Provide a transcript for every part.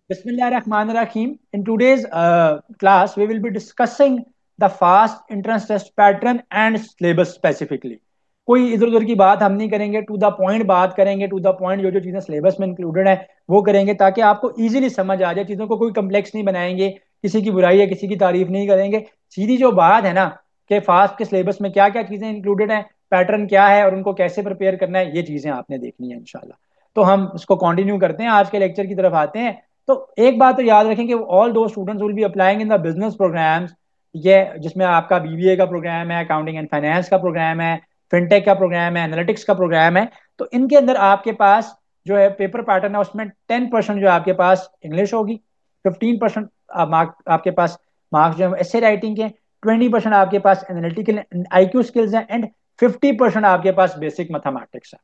Bismillahirrahmanirrahim. In today's class, we will be discussing the fast entrance test pattern and syllabus specifically. कोई इधर उधर की बात हम नहीं करेंगे, टू द पॉइंट बात करेंगे, टू द पॉइंट जो जो चीज़ें सिलेबस में इंक्लूडेड है वो करेंगे ताकि आपको इजीली समझ आ जाए। चीज़ों को कोई कम्प्लेक्स नहीं बनाएंगे, किसी की बुराई या किसी की तारीफ नहीं करेंगे। सीधी जो बात है ना कि फास्ट के सिलेबस में क्या क्या चीज़ें इंक्लूडेड हैं, पैटर्न क्या है और उनको कैसे प्रिपेयर करना है, ये चीज़ें आपने देखनी है इंशाल्लाह। तो हम इसको कंटिन्यू करते हैं, आज के लेक्चर की तरफ आते हैं। तो एक बात तो याद रखें कि all the students will be applying in the business programs. ये जिसमें आपका बीबीए का प्रोग्राम है, अकाउंटिंग एंड फाइनेंस का प्रोग्राम है, फिनटेक का प्रोग्राम है, एनालिटिक्स का प्रोग्राम है। तो इनके अंदर आपके पास जो है पेपर पैटर्न है उसमें 10% जो है आपके पास इंग्लिश होगी, 15% मार्क आपके पास मार्क्स जो है एसे राइटिंग के, 20% आपके पास एनालिटिकल आईक्यू स्किल्स हैं एंड 50% आपके पास बेसिक मैथमेटिक्स है।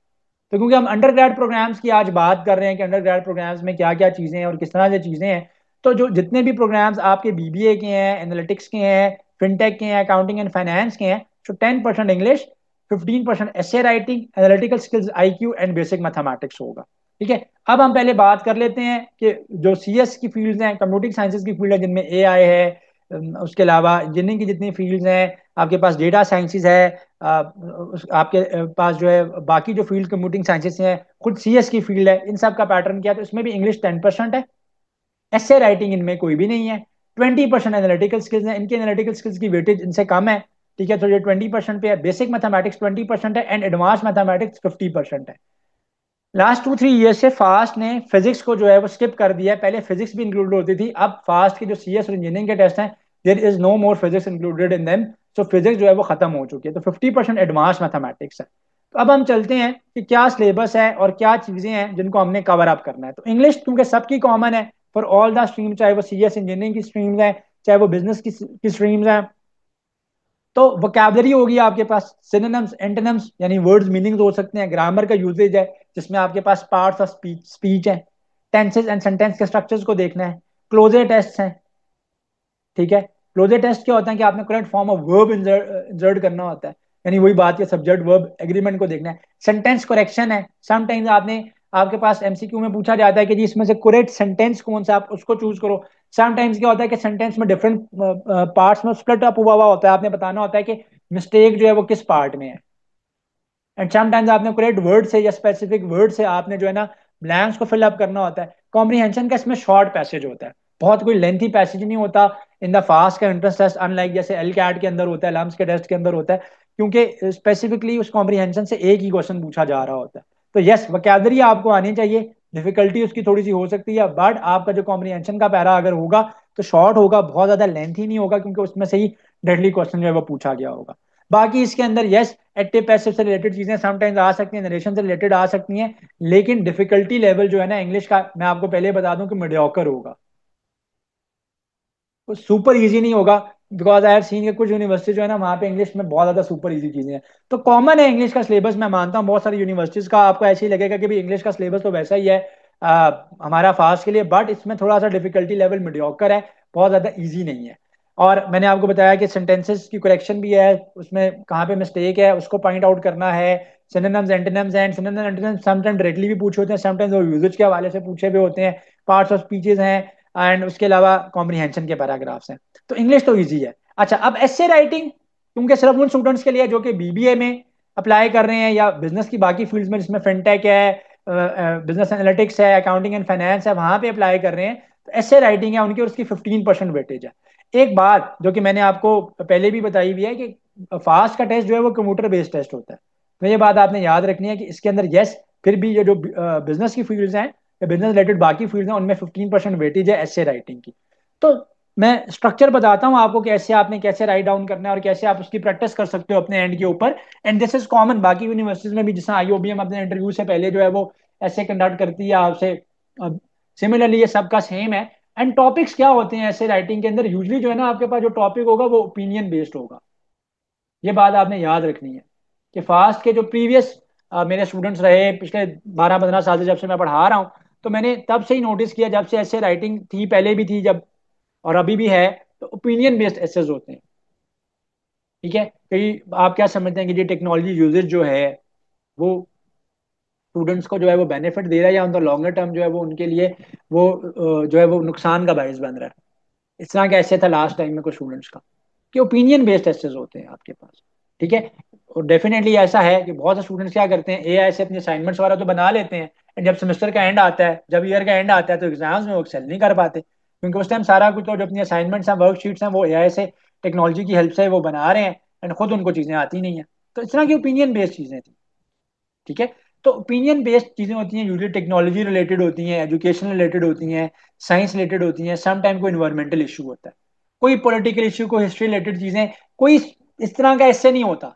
तो क्योंकि हम अंडर ग्रेड प्रोग्राम्स की आज बात कर रहे हैं कि अंडर ग्रेड प्रोग्राम्स में क्या क्या चीज़ें हैं और किस तरह से चीज़ें हैं, तो जो जितने भी प्रोग्राम्स आपके बीबीए के हैं, एनालिटिक्स के हैं, फिनटेक के हैं, अकाउंटिंग एंड फाइनेंस के हैं, तो 10% English, 15% essay writing, analytical skills, IQ and basic mathematics होगा। ठीक है। अब हम पहले बात कर लेते हैं कि जो सीएस की फील्ड्स हैं, कंप्यूटिंग साइंसेज की फील्ड है जिनमें एआई है, उसके अलावा इंजीनियरिंग की जितनी फील्ड्स हैं, आपके पास डेटा साइंसेज है, आपके पास जो है बाकी जो फील्ड कंप्यूटिंग साइंसेस हैं, खुद सीएस की फील्ड है, इन सब का पैटर्न क्या है, तो इसमें भी इंग्लिश 10% है, एसे राइटिंग इनमें कोई भी नहीं है, 20% एनालिटिकल स्किल्स है, इनके एनालिटिकल स्किल्स की वेटेज इनसे कम है। ठीक है, तो ये 20% पे है, बेसिक मैथमेटिक्स 20% है एंड एडवांस मैथमेटिक्स 50% है। लास्ट 2-3 ईयर से फास्ट ने फिजिक्स को जो है वो स्किप कर दिया है। पहले फिजिक्स भी इंक्लूड होती थी, अब फास्ट के जो सीएस और इंजीनियरिंग के टेस्ट हैं, there is no more physics included in them. So physics जो है वो खत्म हो चुकी है, तो 50% एडवांस मैथमेटिक्स है। तो अब हम चलते हैं कि क्या सिलेबस है और क्या चीजें हैं जिनको हमने कवर अप करना है। तो इंग्लिश क्योंकि सबकी कॉमन है फॉर ऑल द स्ट्रीम, चाहे वो सीएस इंजीनियरिंग की स्ट्रीम्स हैं, चाहे वो बिजनेस की स्ट्रीम्स हैं। तो वोकैबलरी होगी आपके पास, सिनोनिम्स, एंटोनिम्स यानी वर्ड्स मीनिंग्स हो सकते हैं, ग्रामर का यूजेज है जिसमें आपके पास पार्ट्स ऑफ स्पीच है, टेंसेस एंड सेंटेंस के स्ट्रक्चर्स को देखना है, क्लोजर टेस्ट हैं। ठीक है। क्लोजर टेस्ट क्या होता है कि आपने correct form of verb insert करना होता है, यानी वही बात के सब्जेक्ट वर्ब एग्रीमेंट को देखना है। सेंटेंस करेक्शन है, समटाइम्स आपने आपके पास एमसीक्यू में पूछा जाता है कि जी इसमें से करेक्ट सेंटेंस कौन सा, आप उसको चूज करो। समटाइम्स क्या होता है कि सेंटेंस में डिफरेंट पार्ट्स में स्प्लिट अप हुआ हुआ होता है, आपने बताना होता है कि मिस्टेक जो है वो किस पार्ट में है। एंड समटाइम्स आपने करेक्ट वर्ड से या स्पेसिफिक वर्ड से आपने जो है ना ब्लैंक्स को फिल अप करना होता है। कॉम्प्रीहेंशन का इसमें शॉर्ट पैसेज होता है, बहुत कोई लेंथी पैसेज नहीं होता इन द फास्ट का एंट्रेंस टेस्ट, अनलाइक जैसे एल कैट के अंदर होता है, लम्स के टेस्ट के अंदर होता है, क्योंकि स्पेसिफिकली उस कॉम्प्रीहेंशन से एक ही क्वेश्चन पूछा जा रहा होता है। तो यस, वोकैबलरी आपको आनी चाहिए, डिफिकल्टी उसकी थोड़ी सी हो सकती है, बट आपका जो कॉम्प्रीहेंशन का पैरा अगर होगा तो शॉर्ट होगा, बहुत ज्यादा लेंथी नहीं होगा, क्योंकि उसमें से ही डेडली क्वेश्चन जो है वो पूछा गया होगा। बाकी इसके अंदर यस, एक्टिव पैसिव से रिलेटेड चीजें समटाइम्स आ सकती हैं, नरेशन से रिलेटेड आ सकती हैं, लेकिन डिफिकल्टी लेवल जो है ना इंग्लिश का, मैं आपको पहले बता दूं कि मीडियोकर होगा, तो सुपर इजी नहीं होगा। बिकॉज आई हैव सीन के कुछ यूनिवर्सिटी जो है ना वहाँ पे इंग्लिश में बहुत ज्यादा सुपर इजी चीजें हैं। तो कॉमन है इंग्लिश का सिलेबस, मैं मानता हूँ बहुत सारी यूनिवर्सिटीज का आपको ऐसे ही लगेगा कि भी इंग्लिश का सिलेबस तो वैसा ही है हमारा फास्ट के लिए, बट इसमें थोड़ा सा डिफिकल्टी लेवल मीडियोकर है, बहुत ज्यादा ईजी नहीं है। और मैंने आपको बताया कि सेंटेंसेस की करेक्शन भी है, उसमें कहाँ पे मिस्टेक है उसको पॉइंट आउट करना है। Synonyms, antonyms and synonyms antonyms sometime directly भी पूछे होते हैं, समटाइम्स वो यूजेज के हवाले से पूछे हुए होते हैं, पार्ट्स ऑफ स्पीचेस हैं, एंड उसके अलावा कॉम्प्रीहेंशन के पैराग्राफ्स हैं। तो इंग्लिश तो ईजी है। अच्छा, अब एसे राइटिंग क्योंकि सिर्फ उन स्टूडेंट्स के लिए जो कि बीबीए में अप्लाई कर रहे हैं या बिजनेस की बाकी फील्ड्स में जिसमें फिनटेक है, बिजनेस एनालिटिक्स है, अकाउंटिंग एंड फाइनेंस है, वहां पे अप्लाई कर रहे हैं, तो ऐसे राइटिंग है उनकी और उसकी 15% वेटेज है। एक बात जो कि मैंने आपको पहले भी बताई हुई है कि फास्ट का टेस्ट जो है वो कंप्यूटर बेस्ड टेस्ट होता है, तो ये बात आपने याद रखनी है कि इसके अंदर यस, फिर भी ये जो बिजनेस की फील्ड्स हैं या बिजनेस रिलेटेड बाकी फील्ड्स हैं उनमें 15% वेटेज है ऐसे राइटिंग की। तो मैं स्ट्रक्चर बताता हूँ आपको कि ऐसे आपने कैसे राइट डाउन करना है और कैसे आप उसकी प्रैक्टिस कर सकते हो अपने एंड के ऊपर। एंड दिस इज कॉमन बाकी यूनिवर्सिटीज में भी, जैसे आईओबीएम अपने इंटरव्यू से पहले जो है वो ऐसे कंडक्ट करती है आपसे, सिमिलरली ये सबका सेम है। एंड टॉपिक्स क्या होते हैं ऐसे राइटिंग के अंदर, यूजली जो है ना आपके पास जो टॉपिक होगा वो ओपिनियन बेस्ड होगा। ये बात आपने याद रखनी है कि फास्ट के जो प्रीवियस मेरे स्टूडेंट्स रहे पिछले 12-15 साल से, जब से मैं पढ़ा रहा हूँ, तो मैंने तब से ही नोटिस किया, जब से ऐसे राइटिंग थी, पहले भी थी जब, और अभी भी है, तो ओपिनियन बेस्ड एसेस होते हैं। ठीक है, कई आप क्या समझते हैं कि ये टेक्नोलॉजी यूजेज जो है वो स्टूडेंट्स को जो है वो बेनिफिट दे रहा है, या उनका लॉन्गर टर्म जो है वो उनके लिए वो जो है वो नुकसान का बायस बन रहा है। इस तरह का ऐसे था लास्ट टाइम में कुछ स्टूडेंट्स का, कि ओपिनियन बेस्ड टेस्ट्स होते हैं आपके पास। ठीक है। और डेफिनेटली ऐसा है कि बहुत से स्टूडेंट्स क्या करते हैं, एआई से अपनी असाइनमेंट्स वगैरह तो बना लेते हैं, एंड जब सेमेस्टर का एंड आता है, जब ईयर का एंड आता है, तो एग्जाम्स में वो एक्सेल नहीं कर पाते, क्योंकि उस टाइम सारा कुछ तो जो अपनी असाइनमेंट्स हैं, वर्कशीट्स हैं, वो एआई से, टेक्नोलॉजी की हेल्प से वो बना रहे हैं, एंड खुद उनको चीज़ें आती नहीं है। तो इस तरह की ओपिनियन बेस्ड चीज़ें थी। ठीक है। तो ओपिनियन बेस्ड चीजें होती हैं, यूजली टेक्नोलॉजी रिलेटेड होती हैं, एजुकेशन रिलेटेड होती हैं, साइंस रिलेटेड होती हैं, सम टाइम कोई इन्वायरमेंटल इशू होता है, कोई पॉलिटिकल इशू, कोई हिस्ट्री रिलेटेड चीजें, कोई इस तरह का ऐसे नहीं होता।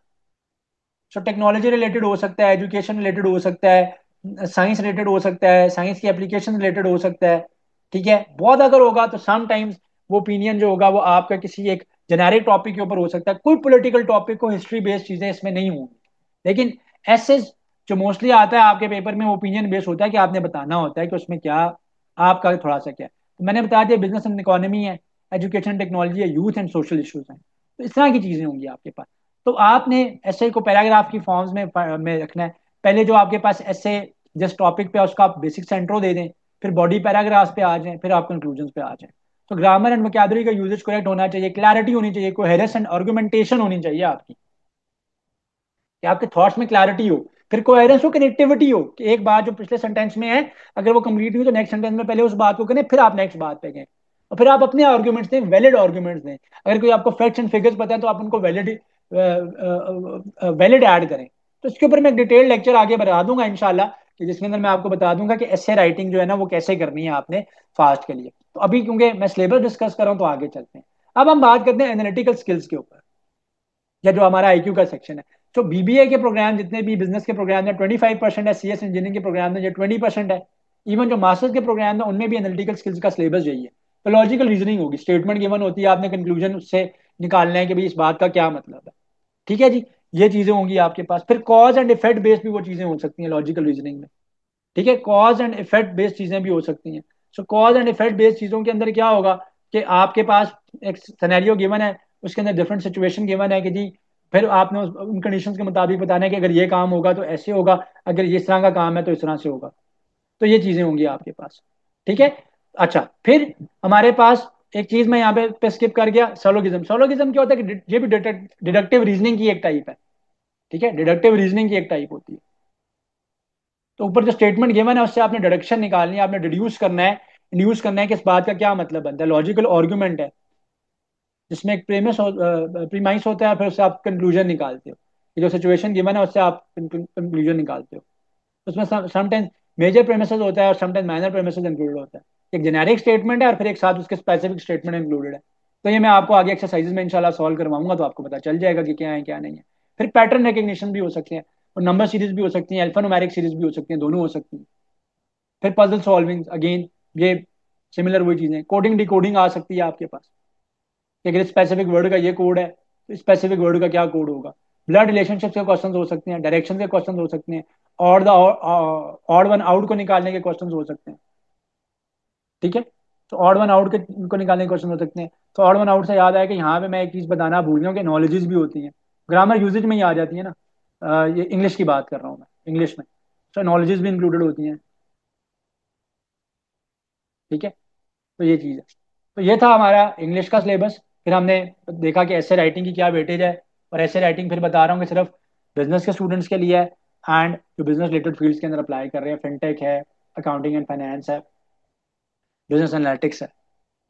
सो टेक्नोलॉजी रिलेटेड हो सकता है, एजुकेशन रिलेटेड हो सकता है, साइंस रिलेटेड हो सकता है, साइंस की एप्लीकेशन रिलेटेड हो सकता है। ठीक है। बहुत अगर होगा तो सम टाइम्स वो ओपिनियन जो होगा वो आपका किसी एक जेनेरिक टॉपिक के ऊपर हो सकता है, कोई पॉलिटिकल टॉपिक को हिस्ट्री बेस्ड चीजें इसमें नहीं होंगी। लेकिन ऐसे जो मोस्टली आता है आपके पेपर में, वो ओपिनियन बेस्ड होता है, कि आपने बताना होता है कि उसमें क्या आपका थोड़ा सा क्या है। तो मैंने बता दिया, बिजनेस एंड इकोनॉमी है, एजुकेशन टेक्नोलॉजी है, यूथ एंड सोशल इश्यूज हैं। तो इस तरह की चीजें होंगी आपके पास। तो आपने ऐसे को पैराग्राफ की फॉर्म्स में रखना है। पहले जो आपके पास ऐसे जिस टॉपिक पे है, उसका आप बेसिक सेंट्रो दे दें, फिर बॉडी पैराग्राफ पे आ जाएं, फिर आप कंक्लूजन पे आ जाएं। तो ग्रामर एंड वोकैबुलरी का यूजेज करेक्ट होना चाहिए, क्लैरिटी होनी चाहिए, कोहेरेंस एंड आर्गुमेंटेशन होनी चाहिए आपकी, कि आपके थॉट्स में क्लैरिटी हो, फिर कोहेरेंस हो, कनेक्टिविटी हो, कि एक बात जो पिछले सेंटेंस में है, अगर वो कंप्लीट हुई तो नेक्स्ट सेंटेंस में पहले उस बात को करें, फिर आप नेक्स्ट बात पे गए, और फिर आप अपने आर्ग्यूमेंट्स दें, वैलिड आर्ग्यूमेंट्स दें। अगर कोई आपको फैक्ट्स एंड फिगर्स पता है तो आप उनको वैलिड वैलिड ऐड करें। तो इसके ऊपर मैं एक डिटेल लेक्चर आगे बता दूंगा इंशाल्लाह, कि जिसके अंदर मैं आपको बता दूंगा कि ऐसे राइटिंग जो है ना वो कैसे करनी है आपने फास्ट के लिए। तो अभी क्योंकि मैं सिलेबस डिस्कस कर रहा हूँ तो आगे चलते हैं। अब हम बात करते हैं एनालिटिकल स्किल्स के ऊपर, या जो हमारा आईक्यू का सेक्शन है। तो बीबीए के प्रोग्राम जितने भी बिजनेस के प्रोग्राम है 25% है, सीएस इंजीनियरिंग के प्रोग्राम में जो 20% है, इवन जो मास्टर्स के प्रोग्राम है उनमें भी एनालिटिकल स्किल्स का सिलेबस यही है। तो लॉजिकल रीजनिंग होगी, स्टेटमेंट गिवन होती है, आपने कंक्लूजन उससे निकालना है कि भाई इस बात का क्या मतलब है। ठीक है जी। ये चीजें होंगी आपके पास। फिर कॉज एंड इफेक्ट बेस्ड भी वो चीजें हो सकती हैं लॉजिकल रीजनिंग में। ठीक है। कॉज एंड इफेक्ट बेस्ड चीजें भी हो सकती हैं। Show cause and effect based चीजों के अंदर क्या होगा, कि आपके पास एक सिनेरियो गिवन है, उसके अंदर डिफरेंट सिचुएशन गिवन है, कि जी फिर आपने उन कंडीशंस के मुताबिक बताना है कि अगर ये काम होगा तो ऐसे होगा, अगर ये इस तरह का काम है तो इस तरह से होगा। तो ये चीजें होंगी आपके पास। ठीक है। अच्छा, फिर हमारे पास एक चीज मैं यहाँ पे स्किप कर गया, सोलोगिज्म। सोलोगिज्म क्या होता है, कि ये भी डिडक्टिव रीजनिंग की एक टाइप है। ठीक है। डिडक्टिव रीजनिंग की एक टाइप होती है। तो ऊपर जो स्टेटमेंट गिवन है उससे आपने डिडक्शन निकालनी है, आपने डिड्यूस करना है, इंड्यूस करना है कि इस बात का क्या मतलब बनता है। लॉजिकल आर्गुमेंट है, जिसमें एक प्रीमाइस होता है, फिर उससे आप कंक्लूजन निकालते हो, कि जो सिचुएशन गिवन है उससे आप कंक्लूजन निकालते हो। उसमें समटाइम्स मेजर प्रेमिसेस होता है और समटाइम्स माइनर प्रेमिसेस इंक्लूडेड होता है। एक जेनेरिक स्टेटमेंट है और फिर एक साथ उसके स्पेसिफिक स्टेटमेंट इंक्लूडेड है। तो ये मैं आपको आगे एक्सरसाइजेज में इंशाल्लाह सॉल्व करवाऊंगा, तो आपको पता चल जाएगा कि क्या है क्या नहीं है। फिर पैटर्न रिकग्निशन भी हो सकते हैं, और नंबर सीरीज भी हो सकती हैं, अल्फान्यूमेरिक सीरीज भी हो सकती हैं, दोनों हो सकती हैं। फिर पजल सॉल्विंग अगेन, ये सिमिलर वही चीजें। कोडिंग डिकोडिंग आ सकती है आपके पास, कि अगर स्पेसिफिक वर्ड का ये कोड है तो स्पेसिफिक वर्ड का क्या कोड होगा। ब्लड रिलेशनशिप के क्वेश्चन हो सकते हैं, डायरेक्शन के क्वेश्चन हो सकते हैं, और द ऑड वन आउट को निकालने के क्वेश्चन हो सकते हैं। ठीक है। तो ऑड वन आउट के को निकालने के क्वेश्चन हो सकते हैं। तो ऑड वन आउट से याद आया कि यहाँ पे मैं एक चीज बताना भूल गया हूँ, कि नॉलेजेस भी होती हैं, ग्रामर यूजेज में ही आ जाती है ना। ये इंग्लिश की बात कर रहा हूँ मैं, इंग्लिश में। तो नॉलेजेस भी इंक्लूडेड होती हैं। ठीक है। तो ये चीज़ है। तो ये था हमारा इंग्लिश का सिलेबस। फिर हमने देखा कि ऐसे राइटिंग की क्या वेटेज है, और ऐसे राइटिंग फिर बता रहा हूँ कि सिर्फ बिजनेस के स्टूडेंट्स के लिए है, एंड जो बिजनेस रिलेटेड फील्ड्स के अंदर अप्लाई कर रहे हैं, फिनटेक है, अकाउंटिंग एंड फाइनेंस है, बिजनेस एनालिटिक्स है।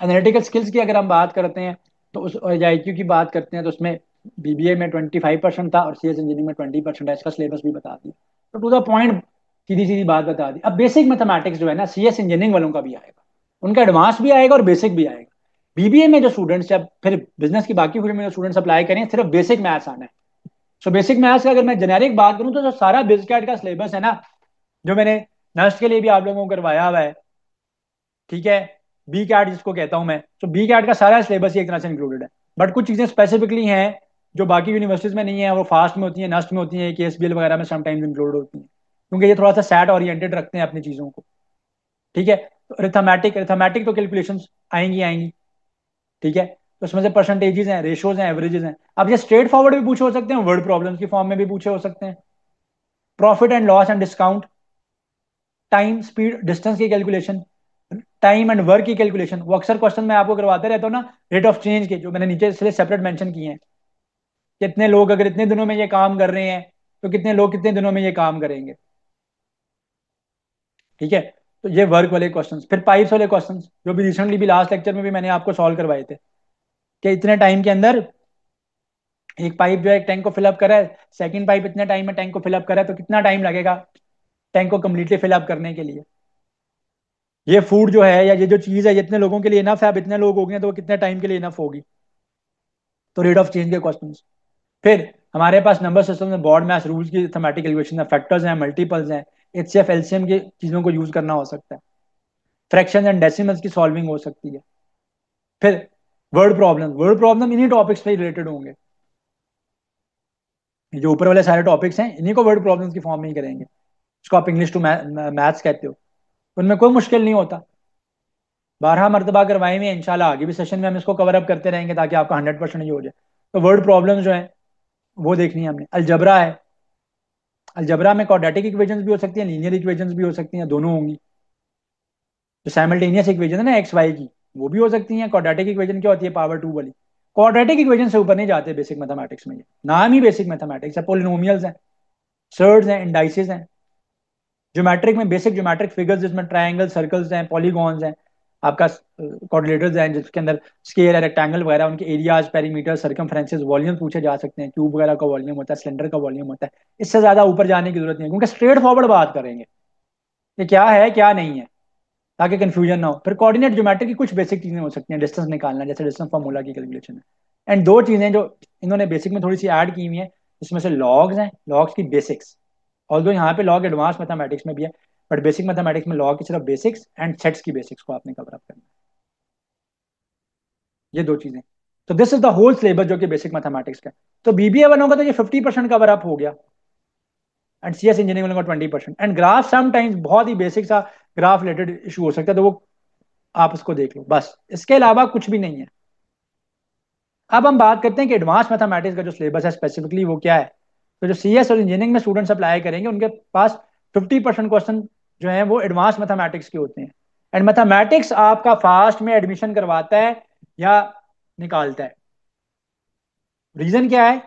एनालिटिकल स्किल्स की अगर हम बात करते हैं तो उस, और आईक्यू की बात करते हैं, तो उसमें बीबीए में 25% था, और सीएस इंजीनियरिंग में 20% है। इसका सिलेबस भी बता दिया। तो टू द पॉइंट, सीधी सीधी बात बता दी। अब बेसिक मैथमेटिक्स जो है ना, सीएस इंजीनियरिंग वालों का भी आएगा, उनका एडवांस भी आएगा और बेसिक भी आएगा। बीबीए में जो स्टूडेंट्स, जब फिर बिजनेस की बाकी फील्ड में जो स्टूडेंट्स अप्लाई करें, सिर्फ बेसिक मैथ्स आना है। सो बेसिक मैथ्स का अगर मैं जेनेरिक बात करूं तो जो सारा बिजकैट का सिलेबस है ना, जो मैंने नर्स के लिए भी आप लोगों को करवाया हुआ है, ठीक है, बी कैट जिसको कहता हूं मैं, तो बी कैट का सारा सिलेबस ही एक तरह से इंक्लूडेड है। बट कुछ चीजें स्पेसिफिकली हैं जो बाकी यूनिवर्सिटीज में नहीं है, वो फास्ट में होती है, नस्ट में होती है, केएसबीएल वगैरह में समटाइम्स इंक्लूड होती है, क्योंकि ये थोड़ा सा सैट ओरिएंटेड रखते हैं अपनी चीजों को। ठीक है। तो अरिथमेटिक अरिथमेटिक तो कैलकुलेशंस आएंगी आएंगी। ठीक है। तो उसमें से परसेंटेजेस हैं, रेशोज हैं, एवरेजेस हैं। अब ये स्ट्रेट फॉरवर्ड भी पूछे हो सकते हैं, वर्ड प्रॉब्लम्स की फॉर्म में भी पूछे हो सकते हैं। Profit and loss and discount, time, speed, distance की कैलकुलेशन, टाइम एंड वर्क की कैलकुलेशन। वो अक्सर क्वेश्चन मैं आपको करवाते रहता हूँ ना, रेट ऑफ चेंज के, जो मैंने नीचे इसलिए सेपरेट मेंशन किए हैं। कितने लोग अगर इतने दिनों में ये काम कर रहे हैं, तो कितने लोग कितने दिनों में ये काम करेंगे। ठीक है। तो ये वर्क वाले क्वेश्चंस। फिर पाइप्स वाले क्वेश्चंस, जो भी रिसेंटली भी लास्ट लेक्चर में भी मैंने आपको सॉल्व करवाए थे, कि इतने टाइम के अंदर एक पाइप जो है टैंक को फिलअप करा है, सेकंड पाइप इतने टाइम में टैंक को फिलअप करा है, तो कितना टाइम लगेगा टैंक को कम्प्लीटली फिलअप करने के लिए। ये फूड जो है या ये जो चीज़ है, जितने लोगों के लिए इनफ है, अब इतने लोग हो गए हैं, तो वो कितने टाइम के लिए इनफ होगी। तो रेट ऑफ चेंज के क्वेश्चन। फिर हमारे पास नंबर सिस्टम में बॉर्ड मैथ रूल्स की थमेटिक इक्वेशन है, फैक्टर्स हैं, मल्टीपल्स हैं, एचसीएफ एलसीएम की चीज़ों को यूज करना हो सकता है, फ्रैक्शन एंड डेसिमल्स की सॉल्विंग हो सकती है। फिर वर्ड प्रॉब्लम इन्हीं टॉपिक्स पे रिलेटेड होंगे। जो ऊपर वाले सारे टॉपिक्स हैं, इन्हीं को वर्ड प्रॉब्लम्स की फॉर्म में ही करेंगे। इसको आप इंग्लिश टू मैथ्स कहते हो। उनमें कोई मुश्किल नहीं होता। 12 मरतबा करवाए हुए हैं, इंशाल्लाह आगे भी सेशन में हम इसको कवर अप करते रहेंगे, ताकि आपका 100% ही हो जाए। तो वर्ड प्रॉब्लम्स जो है वो देखनी है हमने। अलजबरा है, अलजबरा में क्वाड्रेटिक इक्वेशंस भी हो सकती हैं, लीनियर इक्वेशंस भी हो सकती हैं, दोनों होंगी। जो साइमल्टेनियस इक्वेशन है ना एक्स वाई की, वो भी हो सकती हैं। क्वाड्रेटिक इक्वेशन क्या होती है, पावर टू वाली। क्वाड्रेटिक इक्वेशन से ऊपर नहीं जाते बेसिक मैथमेटिक्स में, ये नाम ही बेसिक मैथमेटिक्स है। पोलिनोमियल्स हैं, सर्ड्स हैं, इंडाइसिस हैं। ज्योमेट्रिक में बेसिक ज्योमेट्रिक फिगर्स, जिसमें ट्रायंगल, सर्कल्स हैं, पॉलीगॉन्स हैं, आपका कोऑर्डिनेटर्स हैं, जिसके अंदर स्केयर है, रेक्टेंगल वगैरह, उनके एरियाज, पेरीमीटर, सर्कमफ्रेंसेस, वॉल्यूम पूछे जा सकते हैं। क्यूब वगैरह का वॉल्यूम होता है, सिलेंडर का वॉल्यूम होता है। इससे ज्यादा ऊपर जाने की जरूरत नहीं है, क्योंकि स्ट्रेट फॉरवर्ड बात करेंगे ये क्या है क्या नहीं है, ताकि कंफ्यूजन ना हो। फिर कोऑर्डिनेट ज्योमेट्री की कुछ बेसिक चीजें हो सकती हैं, डिस्टेंस निकालना, जैसे डिस्टेंस फार्मूला की कैलकुलेशन है। एंड दो चीजें जो इन्होंने बेसिक में थोड़ी सी ऐड की हुई हैं, जिसमें से लॉग्स हैं, लॉग्स की बेसिक्स। ऑल्दो यहाँ पे लॉग एडवांस मैथमेटिक्स में भी है, बट बेसिक मैथमेटिक्स में लॉग की सिर्फ बेसिक्स एंड सेट्स की बेसिक्स को आपने कवर अप करना है। ये दो चीजें। तो this is the whole syllabus जो कि बेसिक मैथमेटिक्स का है। तो बीबीए वालों का तो ये 50% कवर अप हो गया, एंड सीएस इंजीनियरिंग वालों का 20%। एंड ग्राफ समटाइम्स बहुत ही बेसिक सा ग्राफ रिलेटेड इशू हो सकता है, तो वो आप उसको देख लो, बस इसके अलावा कुछ भी नहीं है। अब हम बात करते हैं कि एडवांस मैथमेटिक्स का जो सिलेबस है स्पेसिफिकली वो क्या है। तो जो सीएस और इंजीनियरिंग में स्टूडेंट्स अप्लाई करेंगे, उनके पास 50% क्वेश्चन जो है वो एडवांस मैथमेटिक्स के होते हैं। एंड मैथमेटिक्स आपका फास्ट में एडमिशन करवाता है या निकालता है। रीजन क्या है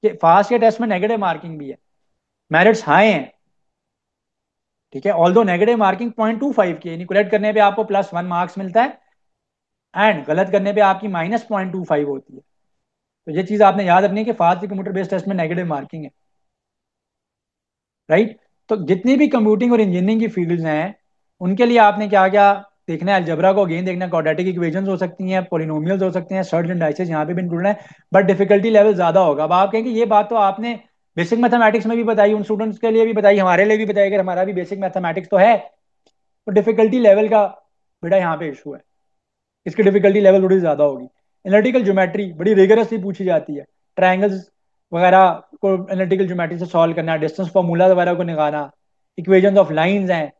कि फास्ट के टेस्ट में नेगेटिव मार्किंग भी है, मेरिट्स हाई हैं। ठीक है, ऑल्दो नेगेटिव मार्किंग 0.25 की, इनिकुलेट करने पे आपको +1 मार्क्स मिलता है, एंड गलत करने पे आपकी -0.25 होती है। तो ये चीज आपने याद रखनी है कि फास्ट कंप्यूटर बेस्ड टेस्ट में नेगेटिव मार्किंग है। राइट। तो जितनी भी कंप्यूटिंग और इंजीनियरिंग की फील्ड्स हैं, उनके लिए आपने क्या क्या देखना है, अलजबरा को अगेन देखना है, क्वाड्रेटिक इक्वेशंस हो सकती हैं, पोलिनोमियल्स हो सकते हैं, सर्ज एंड डाइसेस यहाँ पे भी इंक्लूड है। बट डिफिकल्टी लेवल ज्यादा होगा। अब आप कहेंगे ये बात तो आपने बेसिक मैथमेटिक्स में भी बताई, उन स्टूडेंट्स के लिए भी बताई, हमारे लिए भी बताई, अगर हमारा भी बेसिक मैथमेटिक्स तो है। तो डिफिकल्टी लेवल का बेटा यहाँ पे इशू है, इसकी डिफिकल्टी लेवल थोड़ी ज्यादा होगी। एनालिटिकल ज्योमेट्री बड़ी रिगरसली पूछी जाती है, ट्रायंगल्स वगैरह को एनालिटिकल ज्योमेट्री से सॉल्व करना, डिस्टेंस फॉर्मूला वगैरह को निकालना, इक्वेशंस ऑफ लाइंस हैं,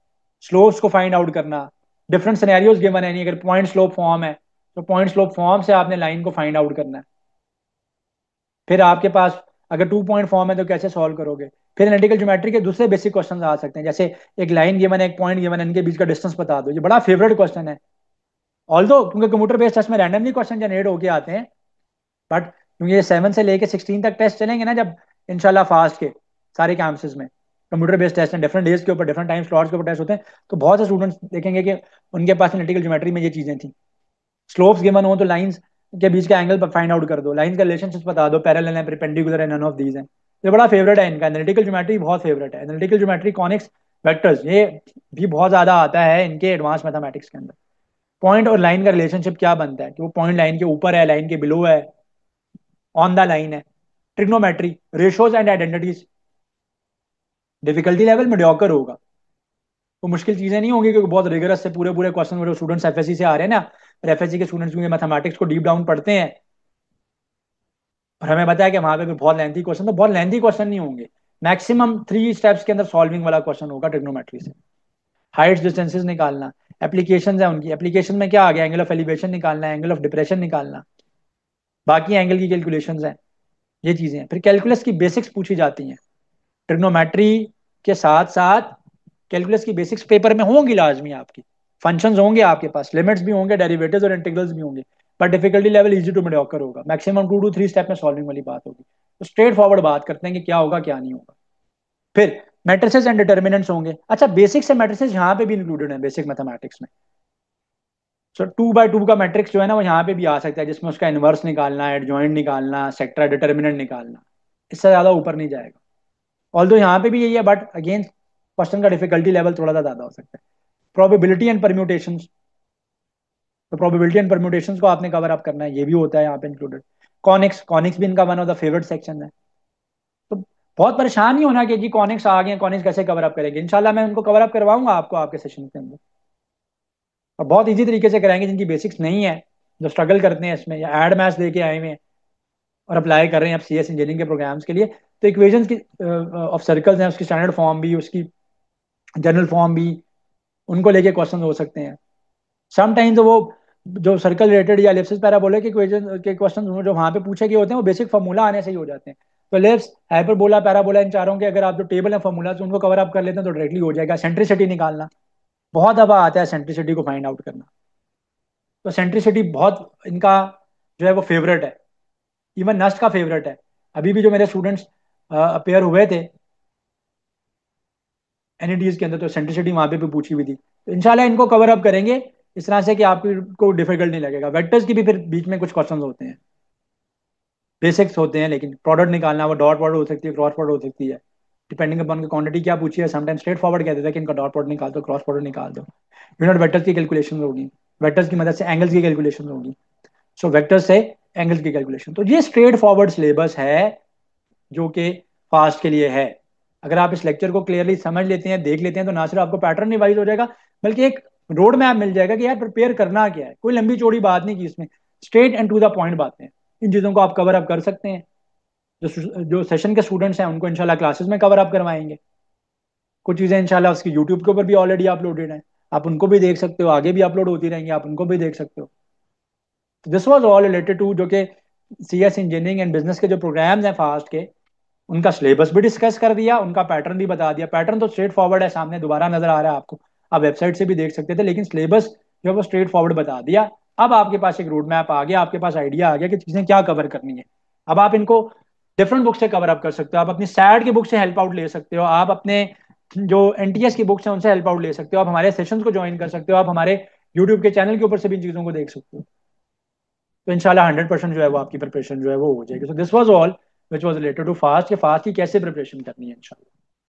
स्लोप्स को फाइंड आउट करना, डिफरेंट सिनेरियोज गिवन है, नहीं अगर पॉइंट स्लोप फॉर्म है, तो पॉइंट स्लोप फॉर्म से आपने लाइन को फाइंड आउट करना है। फिर आपके पास अगर 2 पॉइंट फॉर्म है तो कैसे सॉल्व करोगे। फिर एनालिटिकल ज्योमेट्री के दूसरे बेसिक क्वेश्चन आ सकते हैं, जैसे एक लाइन गिवन है, एक पॉइंट गिवन है, इनके बीच का डिस्टेंस बता दो। ये बड़ा फेवरेट क्वेश्चन है, ऑल्दो क्योंकि कंप्यूटर बेस्ड टेस्ट में रैंडमली क्वेश्चन जनरेट होके आते हैं। बट क्योंकि ये 7 से लेके 16 तक टेस्ट चलेंगे ना, जब इंशाल्लाह फास्ट के सारे कैंपसेस में कंप्यूटर बेस्ड टेस्ट हैं, डिफरेंट डेज के ऊपर, डिफरेंट टाइम स्लॉट्स के ऊपर टेस्ट होते हैं, तो बहुत से स्टूडेंट्स देखेंगे कि उनके पास एनालिटिकल ज्योमेट्री में ये चीजें थी। स्लोप्स गिवन हो तो लाइंस के बीच का एंगल फाइंड आउट कर दो, लाइंस का रिलेशनशिप बता दो, पैरेलल है, परपेंडिकुलर है, नन ऑफ दीज हैं। ये बड़ा फेवरेट है इनका, एनालिटिकल ज्योमेट्री बहुत फेवरेट है। एनालिटिकल ज्योमेट्री, कॉनिक्स, वेक्टर्स, ये भी बहुत ज्यादा आता है इनके एडवांस मैथमेटिक्स के अंदर। पॉइंट और लाइन का रिलेशनशिप क्या बनता है, कि वो पॉइंट लाइन के ऊपर है, लाइन के बिलो है, ऑन द लाइन है। Trigonometry, ratios and identities, difficulty level mediocre होगा। तो मुश्किल चीजें नहीं होंगी, क्योंकि बहुत रिगरस से पूरे पूरे क्वेश्चन मेरे स्टूडेंट्स एफएससी से आ रहे हैं ना, और एफएससी के स्टूडेंट्स क्योंकि मैथमेटिक्स को डीप डाउन पढ़ते हैं, और हमें बताया कि वहां पे भी बहुत लेंथी क्वेश्चन, तो बहुत लेंथी क्वेश्चन नहीं होंगे। मैक्सिमम 3 स्टेप्स के अंदर सॉल्विंग वाला क्वेश्चन होगा ट्रिग्नोमेट्री से। हाइट्स डिस्टेंसेस निकालना, एप्लीकेशन है उनकी, एप्लीकेशन में क्या आ गया, एंगल ऑफ एलिवेशन निकालना है, एंगल ऑफ डिप्रेशन निकालना, बाकी एंगल की कैलकुलेशंस हैं, ये चीजें हैं। फिर कैलकुलस की बेसिक्स पूछी जाती हैं ट्रिग्नोमेट्री के साथ साथ, कैलकुलस की बेसिक्स पेपर में होंगी लाजमी आपकी, फंक्शंस होंगे आपके पास, लिमिट्स भी होंगे, डेरिवेटिव्स और इंटीग्रल्स भी होंगे, पर difficulty level easy to mediocre होगा, मैक्सिमम 2 to 3 स्टेप में सॉल्विंग वाली बात होगी। तो स्ट्रेट फॉरवर्ड बात करते हैं कि क्या होगा क्या नहीं होगा। फिर मैट्रिसेस एंड डिटर्मिनेंट्स होंगे। अच्छा, बेसिक से मैट्रिसेस यहाँ पे भी इंक्लूडेड है बेसिक मैथमेटिक्स में। सो 2 by 2 का मैट्रिक्स जो है ना वो यहाँ पे भी आ सकता है, जिसमें उसका इनवर्स निकालना, एडजॉइंट निकालना, सेक्टर डिटर्मिनेंट निकालना, इससे ज्यादा ऊपर नहीं जाएगा। ऑल्दो यहाँ पे भी यही है, बट अगेन क्वेश्चन का डिफिकल्टी लेवल थोड़ा सा ज्यादा हो सकता है। प्रोबेबिलिटी एंड परम्यूटेशंस, तो प्रोबेबिलिटी एंड परम्यूटेशंस को आपने कवर अप करना है, ये भी होता है यहाँ पे इंक्लूडेड। कॉनिक्स, कॉनिक्स भी इनका one of the favourite section है। तो बहुत परेशान नहीं होना कि जी कॉनिक्स आ गए, कॉनिक्स कैसे कवर अप करेंगे, इंशाल्लाह मैं उनको कवर अप करवाऊंगा आपको आपके सेशन के अंदर, और बहुत इजी तरीके से कराएंगे। जिनकी बेसिक्स नहीं है, जो स्ट्रगल करते हैं इसमें, या एड मैथ्स लेके आए हुए हैं और अप्लाई कर रहे हैं आप सीएस इंजीनियरिंग के प्रोग्राम्स के लिए, तो इक्वेशंस की ऑफ सर्कल्स हैं, उसकी स्टैंडर्ड फॉर्म भी, उसकी जनरल फॉर्म भी, उनको लेके क्वेश्चन हो सकते हैं। समटाइम्स वो जो सर्कल रिलेटेड या एलिप्सिस पैराबोला के इक्वेशन के क्वेश्चन जो वहां पे पूछे गए होते हैं वो बेसिक फार्मूला आने से ही हो जाते हैं। तो एलिप्स, हाइपरबोला, पैराबोला, इन चारों के अगर आप जो टेबल है फार्मूला से उनको कवर अप कर लेते हैं तो डायरेक्टली हो जाएगा। सेंट्रिसिटी निकालना बहुत दफा आता है, सेंट्रिसिटी को फाइंड आउट करना, तो सेंट्रिसिटी बहुत इनका जो है वो फेवरेट है, इवन नस्ट का फेवरेट है। अभी भी जो मेरे स्टूडेंट्स अपेयर हुए थे एनईटीज के अंदर, तो सेंट्रिसिटी वहां पे भी पूछी हुई थी। तो इंशाल्लाह इनको कवर अप करेंगे इस तरह से कि आपको डिफिकल्ट नहीं लगेगा। वेक्टर्स की भी फिर बीच में कुछ क्वेश्चन होते हैं, बेसिक्स होते हैं, लेकिन प्रोडक्ट निकालना, वो डॉट प्रोडक्ट हो सकती है, क्रॉस प्रोडक्ट हो सकती है, डिपेंडिंग अपॉन की क्वांटिटी क्या पूछी है। समटाइम स्ट्रेट फॉरवर्ड कहते थे कि इनका डॉट प्रोडक्ट निकाल दो, क्रॉस प्रोडक्ट निकाल दो। यूनिट वेक्टर्स की कैलकुलेशन होगी, वेक्टर्स की मदद से एंगल्स की कैलकुलेशन होगी। सो वेक्टर से एंगल्स की कैलकुलेशन, तो ये स्ट्रेट फॉरवर्ड सिलेबस है जो कि फास्ट के लिए है। अगर आप इस लेक्चर को क्लियरली समझ लेते हैं, देख लेते हैं, तो ना सिर्फ आपको पैटर्न रिवाइज हो जाएगा, बल्कि एक रोड मैप मिल जाएगा कि यार प्रिपेयर करना क्या है। कोई लंबी चौड़ी बात नहीं की इसमें, straight and to the point बातें हैं। इन चीज़ों को आप कवर अप कर सकते हैं। जो सेशन के स्टूडेंट्स हैं उनको इंशाल्लाह क्लासेस में कवर अप करवाएंगे। कुछ चीज़ें इंशाल्लाह उसकी यूट्यूब के ऊपर भी ऑलरेडी अपलोडेड हैं, आप उनको भी देख सकते हो, आगे भी अपलोड होती रहेंगी, आप उनको भी देख सकते हो। तो this was all related to जो कि सीएस इंजीनियरिंग एंड बिजनेस के जो प्रोग्राम्स हैं फास्ट के, उनका सिलेबस भी डिस्कस कर दिया, उनका पैटर्न भी बता दिया। पैटर्न तो स्ट्रेट फॉरवर्ड है, सामने दोबारा नजर आ रहा है आपको, आप वेबसाइट से भी देख सकते थे, लेकिन सिलेबस जो है वो स्ट्रेट फॉरवर्ड बता दिया। अब आपके पास एक रोड मैप आ गया, आपके पास आइडिया आ गया कि चीजें क्या कवर करनी है। अब आप इनको डिफरेंट बुक से कवर अप कर सकते हो, आप अपनी सैड की बुक से हेल्प आउट ले सकते हो, आप अपने जो एनटीएस की बुक्स हैं उनसे हेल्प आउट ले सकते हो, आप हमारे सेशंस को ज्वाइन कर सकते हो, आप हमारे यूट्यूब के चैनल के ऊपर से भी इन चीज़ों को देख सकते हो। तो इंशाल्लाह 100% जो है वो आपकी प्रिपरेशन जो है वो हो जाएगी। So this was all which was related to fast, कि फास्ट की कैसे प्रिपरेशन करनी है इंशाल्लाह।